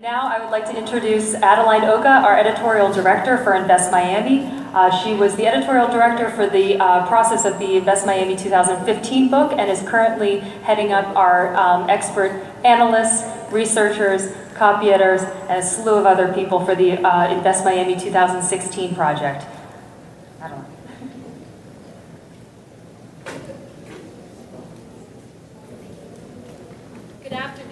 Now I would like to introduce Adeline Oka, our editorial director for Invest Miami. She was the editorial director for the process of the Invest Miami 2015 book and is currently heading up our expert analysts, researchers, copy editors, and a slew of other people for the Invest Miami 2016 project. Adeline. Good afternoon.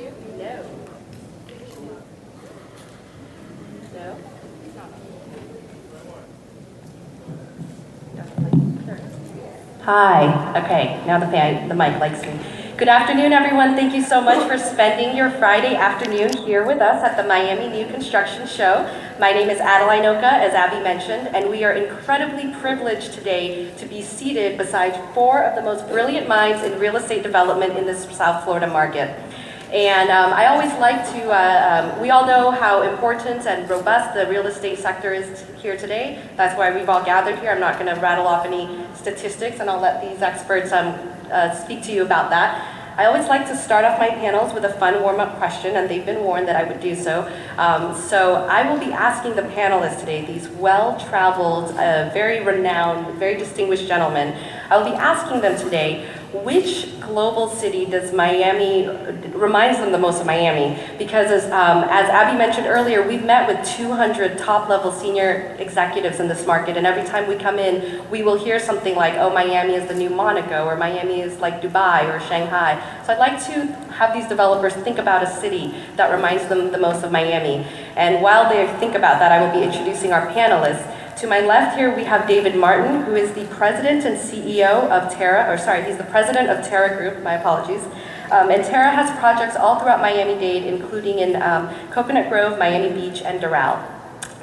Hi. Okay, now the mic likes me. Good afternoon, everyone. Thank you so much for spending your Friday afternoon here with us at the Miami New Construction Show. My name is Adeline Oka, as Abby mentioned, and we are incredibly privileged today to be seated beside four of the most brilliant minds in real estate development in this South Florida market. And I always like to, we all know how important and robust the real estate sector is here today. That's why we've all gathered here. I'm not going to rattle off any statistics, and I'll let these experts speak to you about that. I always like to start off my panels with a fun warm-up question, and they've been warned that I would do so. So I will be asking the panelists today, these well-traveled, very renowned, very distinguished gentlemen, I will be asking them today, which global city does Miami, reminds them the most of Miami? Because as Abby mentioned earlier, we've met with 200 top-level senior executives in this market, and every time we come in, we will hear something like, oh, Miami is the new Monaco, or Miami is like Dubai or Shanghai. So I'd like to have these developers think about a city that reminds them the most of Miami. And while they think about that, I will be introducing our panelists. To my left here, we have David Martin, who is the president and CEO of he's the president of Terra Group, my apologies. And Terra has projects all throughout Miami-Dade, including in Coconut Grove, Miami Beach, and Doral.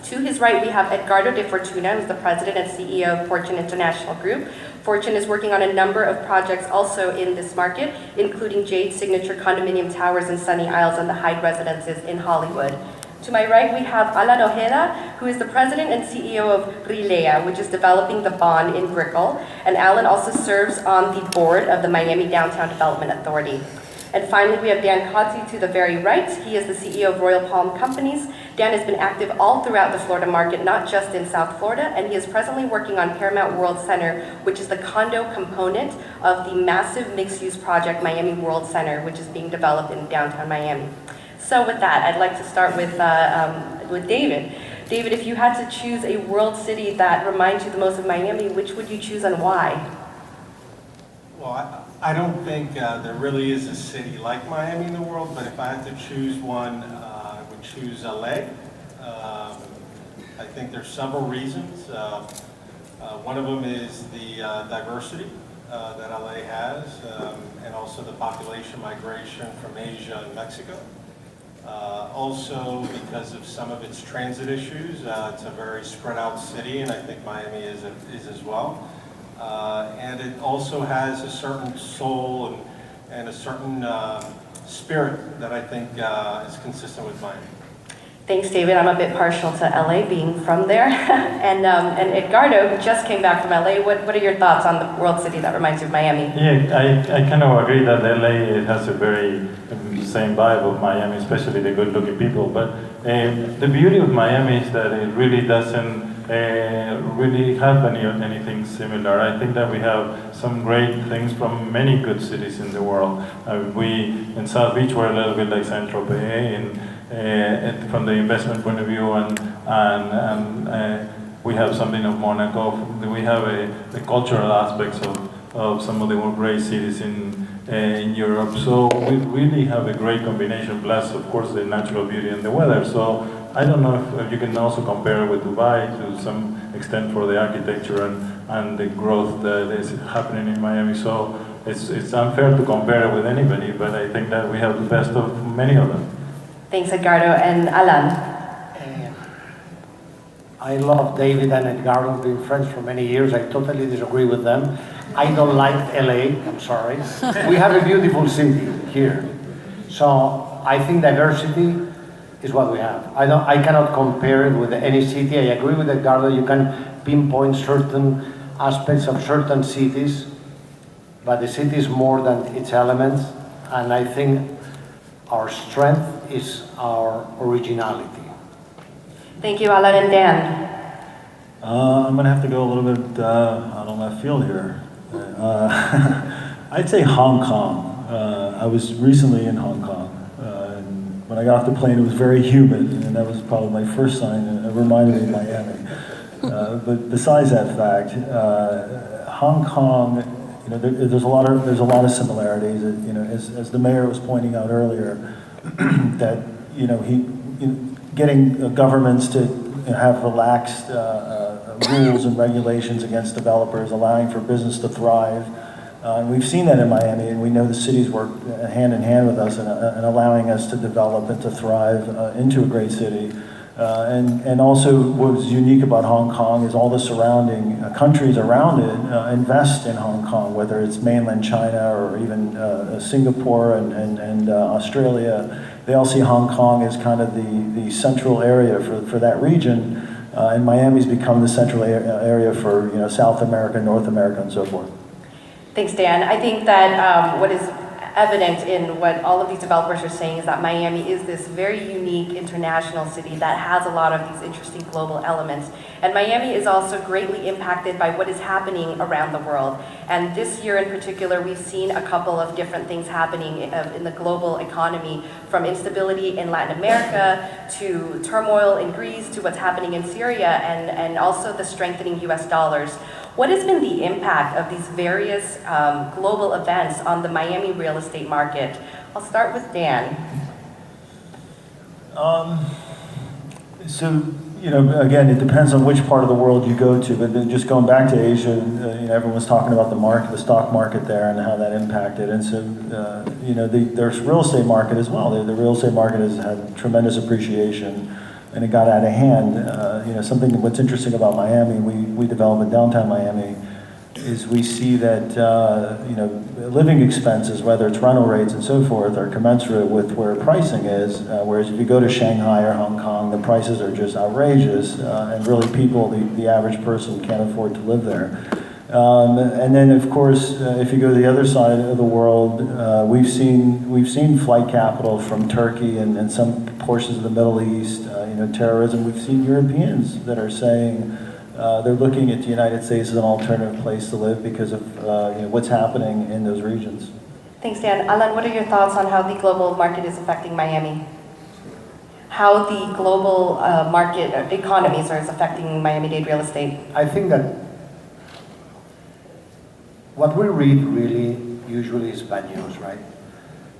To his right, we have Edgardo de Fortuna, who's the president and CEO of Fortune International Group. Fortune is working on a number of projects also in this market, including Jade Signature Condominium Towers in Sunny Isles and the Hyde Residences in Hollywood. To my right, we have Alan Ojeda, who is the president and CEO of Rilea, which is developing the Bond in Brickell. And Alan also serves on the board of the Miami Downtown Development Authority. And finally, we have Dan Kotze to the very right. He is the CEO of Royal Palm Companies. Dan has been active all throughout the Florida market, not just in South Florida, and he is presently working on Paramount World Center, which is the condo component of the massive mixed-use project Miami World Center, which is being developed in downtown Miami. So with that, I'd like to start with David. David, if you had to choose a world city that reminds you the most of Miami, which would you choose and why? Well, I don't think there really is a city like Miami in the world, but if I had to choose one, I would choose LA. I think there's several reasons. One of them is the diversity that LA has, and also the population migration from Asia and Mexico. Also, because of some of its transit issues, it's a very spread out city, and I think Miami is as well. And it also has a certain soul and a certain spirit that I think is consistent with Miami. Thanks, David. I'm a bit partial to LA, being from there. and Edgardo, who just came back from LA, what are your thoughts on the world city that reminds you of Miami? Yeah, I kind of agree that LA has a very same vibe of Miami, especially the good-looking people. But the beauty of Miami is that it really doesn't really have anything similar. I think that we have some great things from many good cities in the world. We in South Beach we're a little bit like Saint-Tropez from the investment point of view, and we have something of Monaco. We have the cultural aspects of some of the more great cities in Europe. So we really have a great combination, plus of course the natural beauty and the weather. So I don't know if you can also compare with Dubai to some extent for the architecture and the growth that is happening in Miami. So it's unfair to compare it with anybody, but I think that we have the best of many of them. Thanks, Edgardo. And Alan? I love David and Edgardo. We've been friends for many years. I totally disagree with them. I don't like LA, I'm sorry. We have a beautiful city here. So I think diversity is what we have. I cannot compare it with any city. I agree with Edgardo. You can pinpoint certain aspects of certain cities, but the city is more than its elements. And I think Our strength is our originality. Thank you, Alan and Dan. I'm going to have to go a little bit out on left field here. I'd say Hong Kong. I was recently in Hong Kong. And when I got off the plane, it was very humid, and that was probably my first sign. It reminded me of Miami. But besides that fact, Hong Kong, you know, there's a lot of similarities. You know, as the mayor was pointing out earlier, that getting governments to have relaxed rules and regulations against developers, allowing for business to thrive. And we've seen that in Miami, and we know the cities work hand in hand with us and allowing us to develop and to thrive into a great city. And also what was unique about Hong Kong is all the surrounding countries around it invest in Hong Kong, whether it's mainland China or even Singapore and Australia. They all see Hong Kong as kind of the central area for that region. And Miami's become the central area for South America, North America, and so forth. Thanks, Dan. I think that what is evident in what all of these developers are saying is that Miami is this very unique international city that has a lot of these interesting global elements. And Miami is also greatly impacted by what is happening around the world. And this year in particular, we've seen a couple of different things happening in the global economy, from instability in Latin America to turmoil in Greece to what's happening in Syria, and also the strengthening US dollars. What has been the impact of these various global events on the Miami real estate market? I'll start with Dan. So, again, it depends on which part of the world you go to, but then just going back to Asia, everyone's talking about the stock market there and how that impacted. And so, there's real estate market as well. The real estate market has had tremendous appreciation, and it got out of hand. What's interesting about Miami, we develop in downtown Miami, is we see that, living expenses, whether it's rental rates and so forth, are commensurate with where pricing is, whereas if you go to Shanghai or Hong Kong, the prices are just outrageous, and really the average person can't afford to live there. And then, of course, if you go to the other side of the world, we've seen flight capital from Turkey and some portions of the Middle East, terrorism. We've seen Europeans that are saying they're looking at the United States as an alternative place to live because of what's happening in those regions. Thanks, Dan. Alan, what are your thoughts on how the global market is affecting Miami? How the global market economies are affecting Miami-Dade real estate? I think that what we read really usually is bad news, right?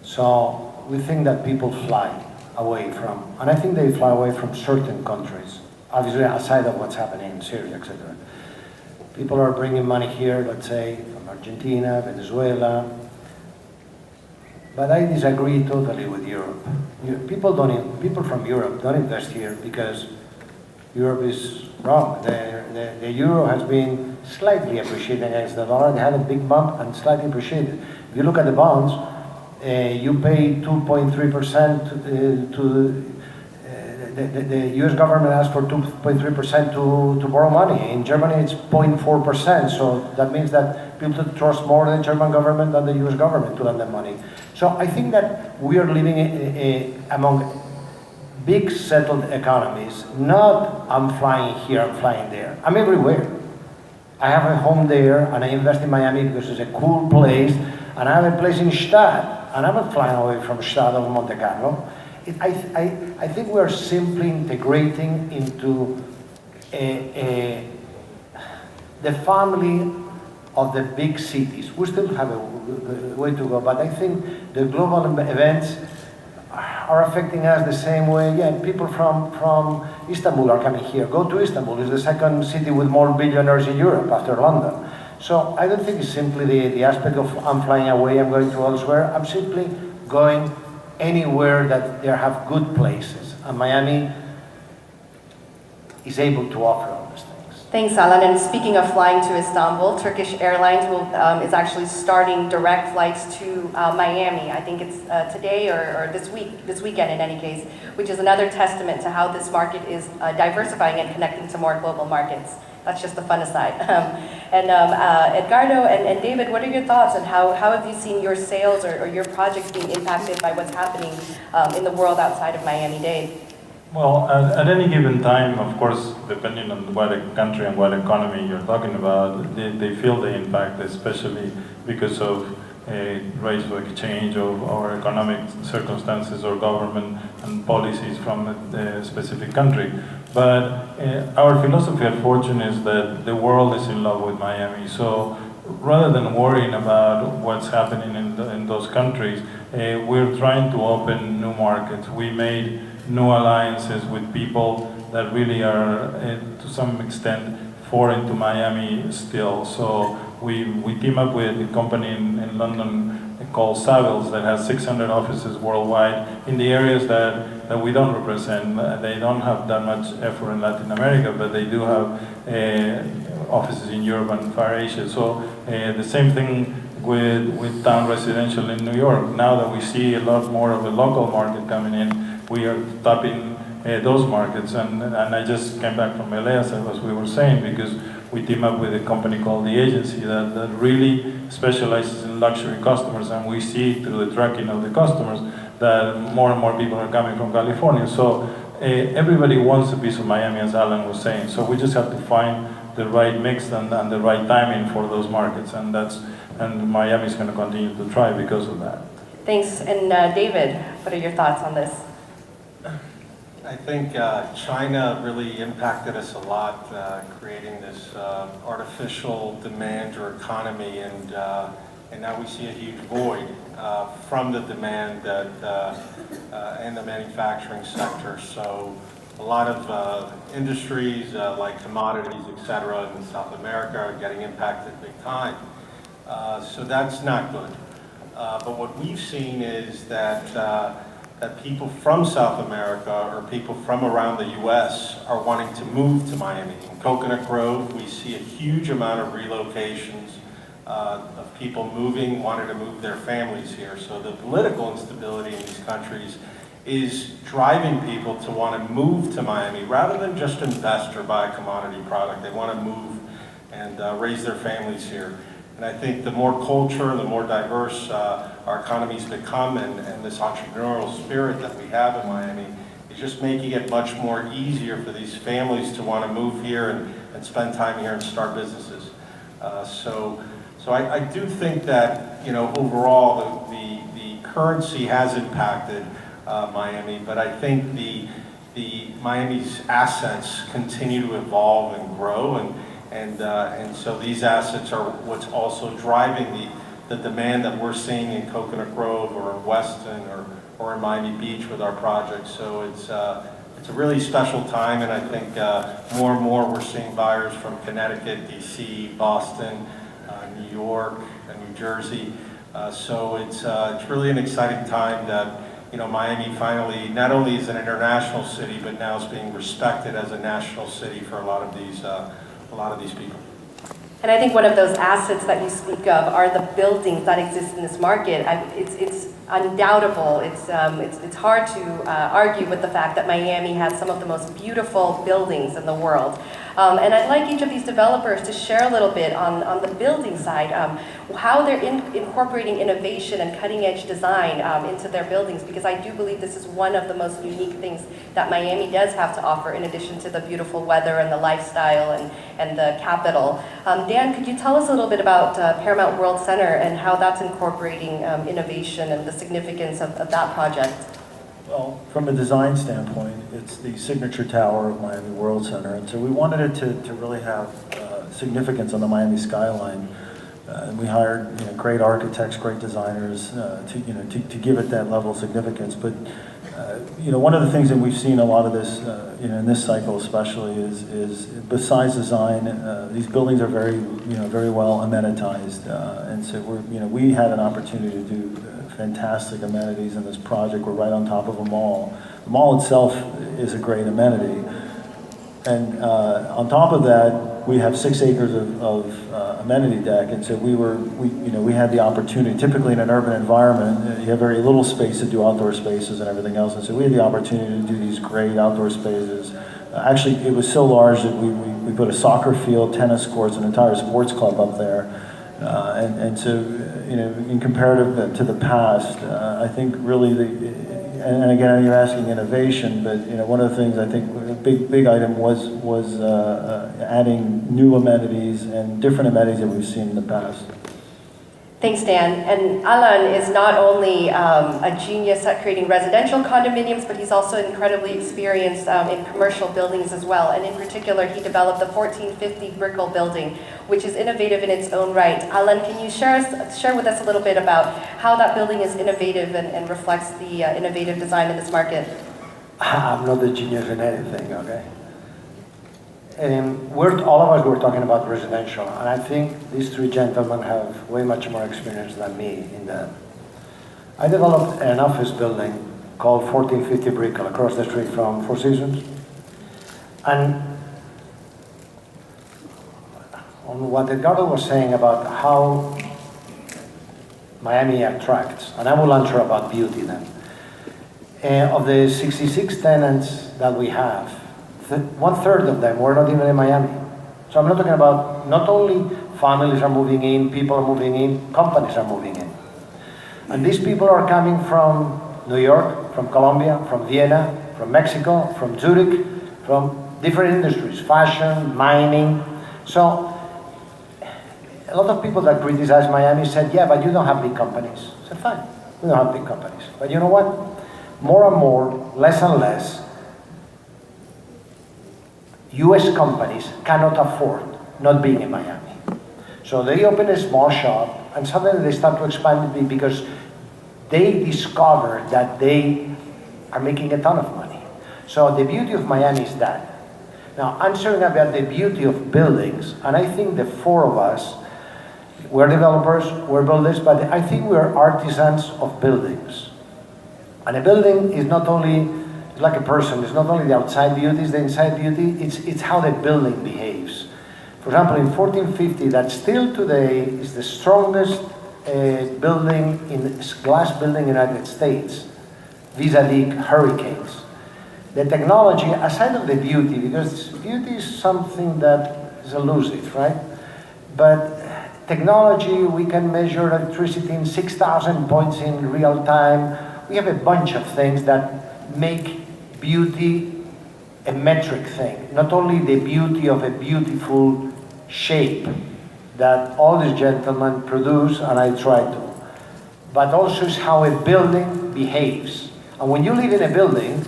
So we think that people fly away from, and I think they fly away from certain countries, obviously aside of what's happening in Syria, etc. People are bringing money here, let's say, from Argentina, Venezuela, but I disagree totally with Europe. People from Europe don't invest here because Europe is wrong. The euro has been slightly appreciated against the dollar. They had a big bump and slightly appreciated. If you look at the bonds, you pay 2.3% to the US government asks for 2.3% to borrow money. In Germany, it's 0.4%. So that means that people trust more the German government than the US government to lend them money. So I think that we are living among big settled economies, not I'm flying here, I'm flying there. I'm everywhere. I have a home there, and I invest in Miami because it's a cool place, and I have a place in Stad, and I'm not flying away from Stad or Monte Carlo. I think we are simply integrating into the family of the big cities. We still have a way to go, but I think the global events are affecting us the same way. Yeah, people from Istanbul are coming here. Go to Istanbul. It's the second city with more billionaires in Europe after London. So I don't think it's simply the aspect of I'm flying away, I'm going to elsewhere. I'm simply going anywhere that they have good places. And Miami is able to offer all those things. Thanks, Alan. And speaking of flying to Istanbul, Turkish Airlines is actually starting direct flights to Miami. I think it's today or this weekend in any case, which is another testament to how this market is diversifying and connecting to more global markets. That's just the fun aside. Edgardo and David, what are your thoughts on how have you seen your sales or your projects being impacted by what's happening in the world outside of Miami-Dade? Well, at any given time, of course, depending on what country and what economy you're talking about, they feel the impact, especially because of rates of exchange or economic circumstances or government and policies from a specific country. But our philosophy at Fortune is that the world is in love with Miami. So rather than worrying about what's happening in those countries, we're trying to open new markets. We made new alliances with people that really are, to some extent, foreign to Miami still. So we team up with a company in London called Savills that has 600 offices worldwide in the areas that we don't represent. They don't have that much effort in Latin America, but they do have offices in Europe and Far Asia. So the same thing with Town Residential in New York. Now that we see a lot more of a local market coming in, we are tapping those markets. And I just came back from LA, as we were saying, because we team up with a company called The Agency that really specializes in luxury customers, and we see through the tracking of the customers that more and more people are coming from California. So everybody wants a piece of Miami, as Alan was saying. So we just have to find the right mix and the right timing for those markets, and Miami is going to continue to try because of that. Thanks. And David, what are your thoughts on this? I think China really impacted us a lot, creating this artificial demand or economy, and now we see a huge void from the demand that in the manufacturing sector. So a lot of industries like commodities, etc., in South America are getting impacted big time. So that's not good. But what we've seen is that people from South America or people from around the U.S. are wanting to move to Miami. In Coconut Grove, we see a huge amount of relocations of people wanting to move their families here. So the political instability in these countries is driving people to want to move to Miami rather than just invest or buy a commodity product. They want to move and raise their families here. And I think the more culture, the more diverse our economies become, and this entrepreneurial spirit that we have in Miami is just making it much more easier for these families to want to move here and spend time here and start businesses. So I do think that, overall the currency has impacted Miami, but I think the Miami's assets continue to evolve and grow, and so these assets are what's also driving the demand that we're seeing in Coconut Grove or in Weston or in Miami Beach with our projects. So it's a really special time, and I think more and more we're seeing buyers from Connecticut, DC, Boston, New York, and New Jersey. So it's really an exciting time that Miami finally not only is an international city, but now is being respected as a national city for a lot of these people. And I think one of those assets that you speak of are the buildings that exist in this market. It's undoubtable. It's hard to argue with the fact that Miami has some of the most beautiful buildings in the world. And I'd like each of these developers to share a little bit on the building side, how they're incorporating innovation and cutting-edge design into their buildings, because I do believe this is one of the most unique things that Miami does have to offer, in addition to the beautiful weather and the lifestyle and the capital. Dan, could you tell us a little bit about Paramount World Center and how that's incorporating innovation and the significance of that project? Well, from a design standpoint, it's the signature tower of Miami World Center, and so we wanted it to really have significance on the Miami skyline. And we hired great architects, great designers to give it that level of significance. But one of the things that we've seen a lot of this in this cycle especially is besides design, these buildings are very well amenitized, and so we had an opportunity to do fantastic amenities in this project. We're right on top of a mall. The mall itself is a great amenity, and on top of that, we have 6 acres of amenity deck, and so we had the opportunity. Typically, in an urban environment, you have very little space to do outdoor spaces and everything else, and so we had the opportunity to do these great outdoor spaces. Actually, it was so large that we we put a soccer field, tennis courts, an entire sports club up there. And so, in comparative to the past, I think really and again, you're asking innovation, but one of the things I think a big item was adding new amenities and different amenities that we've seen in the past. Thanks, Dan. And Alan is not only a genius at creating residential condominiums, but he's also incredibly experienced in commercial buildings as well. And in particular, he developed the 1450 Brickell building, which is innovative in its own right. Alan, can you share with us a little bit about how that building is innovative and reflects the innovative design in this market? I'm not a genius in anything, okay? All of us were talking about residential, and I think these three gentlemen have way much more experience than me in that. I developed an office building called 1450 Brickell across the street from Four Seasons. And on what Edgardo was saying about how Miami attracts, and I will answer about beauty then. Of the 66 tenants that we have, 1/3 of them were not even in Miami. So I'm not talking about, not only families are moving in, people are moving in, companies are moving in. And these people are coming from New York, from Colombia, from Vienna, from Mexico, from Zurich, from different industries, fashion, mining. So a lot of people that criticize Miami said, yeah, but you don't have big companies. I said, fine, we don't have big companies. But you know what? More and more, less and less, US companies cannot afford not being in Miami. So they open a small shop and suddenly they start to expand it because they discover that they are making a ton of money. So the beauty of Miami is that. Now, answering about the beauty of buildings, and I think the four of us, we're developers, we're builders, but I think we're artisans of buildings. And a building is not only it's like a person. It's not only the outside beauty, it's the inside beauty. It's how the building behaves. For example, in 1450, that still today is the strongest glass building in the United States, vis-a-vis hurricanes. The technology, aside of the beauty, because beauty is something that is elusive, right? But technology, we can measure electricity in 6,000 points in real time. We have a bunch of things that make beauty a metric thing, not only the beauty of a beautiful shape that all these gentlemen produce, and I try to, but also is how a building behaves. And when you live in a building,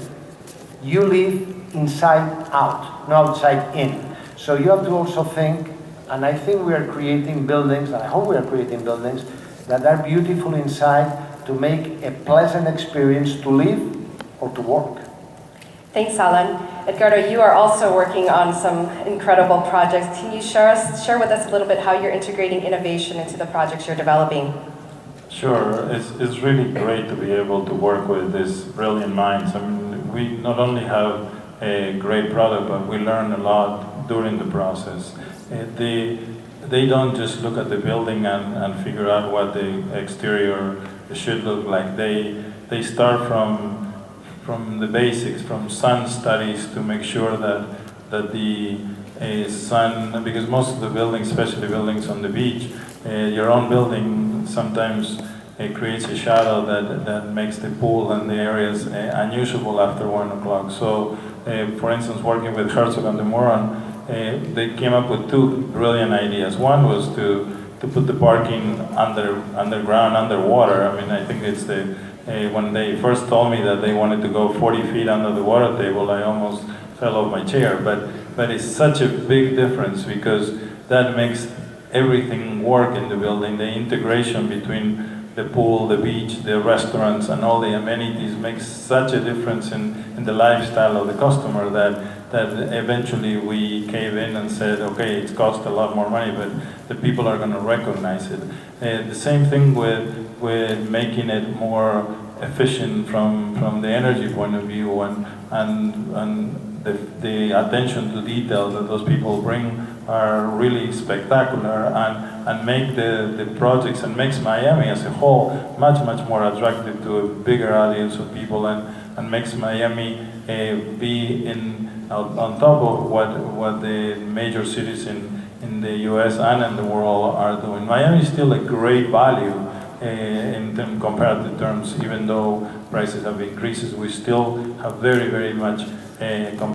you live inside out, not outside in. So you have to also think, and I think we are creating buildings, and I hope we are creating buildings that are beautiful inside to make a pleasant experience to live or to work. Thanks, Alan. Edgardo, you are also working on some incredible projects. Can you share with us a little bit how you're integrating innovation into the projects you're developing? Sure, it's really great to be able to work with these brilliant minds. I mean, we not only have a great product, but we learn a lot during the process. They don't just look at the building and figure out what the exterior should look like. They start from the basics, from sun studies to make sure that the sun, because most of the buildings, especially buildings on the beach, your own building sometimes creates a shadow that makes the pool and the areas unusable after 1 o'clock. So, for instance, working with Herzog and de Moron, they came up with two brilliant ideas. One was to put the parking underground, underwater. I mean, I think it's when they first told me that they wanted to go 40 feet under the water table, I almost fell off my chair. But it's such a big difference because that makes everything work in the building. The integration between the pool, the beach, the restaurants, and all the amenities makes such a difference in the lifestyle of the customer that eventually we cave in and said, okay, it's cost a lot more money, but the people are going to recognize it. The same thing with making it more efficient from the energy point of view and the attention to detail that those people bring are really spectacular and make the projects and makes Miami as a whole much more attractive to a bigger audience of people and makes Miami be in on top of what the major cities in the US and in the world are doing. Miami is still a great value in comparative terms, even though prices have increased, we still have very, very much